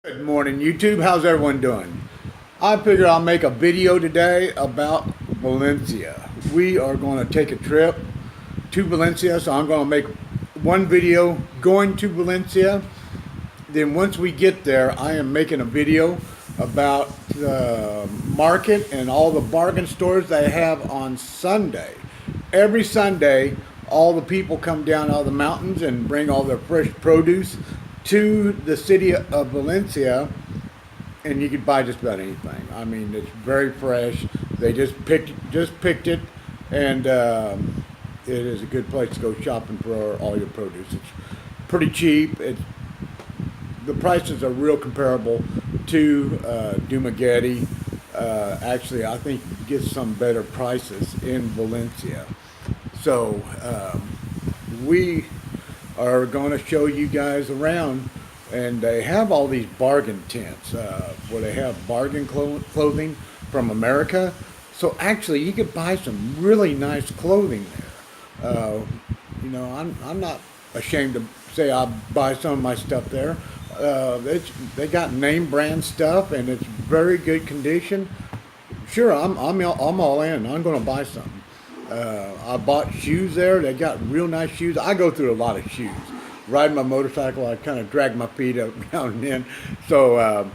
Good morning, YouTube. How's everyone doing? I figure I'll make a video today about Valencia. We are going to take a trip to Valencia, so I'm going to make one video going to Valencia. Then once we get there, I am making a video about the market and all the bargain stores they have on Sunday. Every Sunday, all the people come down out of the mountains and bring all their fresh produce to the city of Valencia, and you could buy just about anything. I mean, it's very fresh. They just picked it, and it is a good place to go shopping for all your produce. It's pretty cheap. The prices are real comparable to Dumaguete. Actually, I think you get some better prices in Valencia. So we are going to show you guys around, and they have all these bargain tents where they have bargain clothing from America. So actually, you could buy some really nice clothing there. I'm not ashamed to say I buy some of my stuff there. They got name brand stuff, and it's very good condition. Sure, I'm all in. I'm going to buy some. I bought shoes there. They got real nice shoes. I go through a lot of shoes. Riding my motorcycle, I kind of drag my feet up now and then. So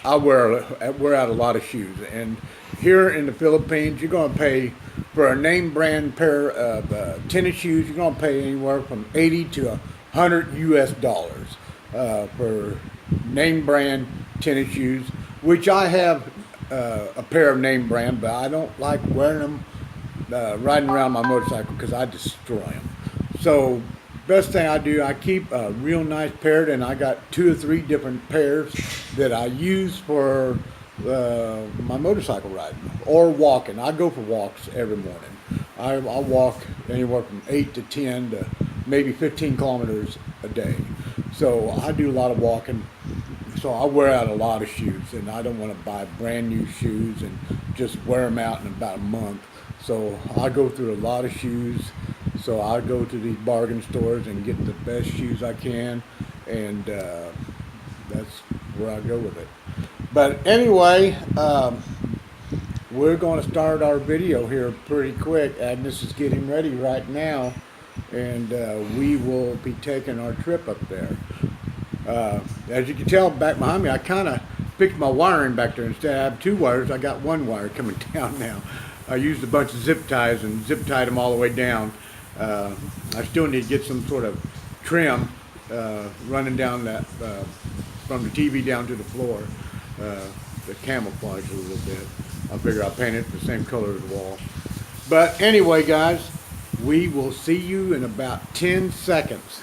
I wear out a lot of shoes. And here in the Philippines, you're going to pay for a name brand pair of tennis shoes. You're going to pay anywhere from 80 to 100 US dollars for name brand tennis shoes, which I have a pair of name brand, but I don't like wearing them riding around my motorcycle because I destroy them. So best thing I do, I keep a real nice pair, and I got 2 or 3 different pairs that I use for my motorcycle riding or walking. I go for walks every morning. I walk anywhere from 8 to 10 to maybe 15 kilometers a day. So I do a lot of walking. So I wear out a lot of shoes, and I don't want to buy brand new shoes and just wear them out in about a month. So I go through a lot of shoes. So I go to these bargain stores and get the best shoes I can, and that's where I go with it. But anyway, we're going to start our video here pretty quick. Agnes is getting ready right now, and we will be taking our trip up there. As you can tell back behind me, I kind of fixed my wiring back there. Instead of having 2 wires, I got 1 wire coming down now. I used a bunch of zip ties and zip tied them all the way down. I still need to get some sort of trim running down that from the TV down to the floor. The camouflage a little bit. I figure I'll paint it the same color as the wall. But anyway, guys, we will see you in about 10 seconds.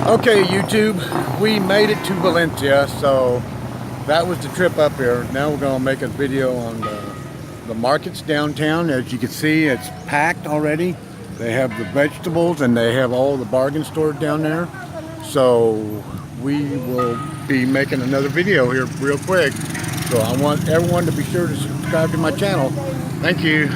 Okay, YouTube, we made it to Valencia, so that was the trip up here. Now we're gonna make a video on the markets downtown. As you can see, it's packed already. They have the vegetables and they have all the bargain stores down there. So we will be making another video here real quick. So I want everyone to be sure to subscribe to my channel. Thank you.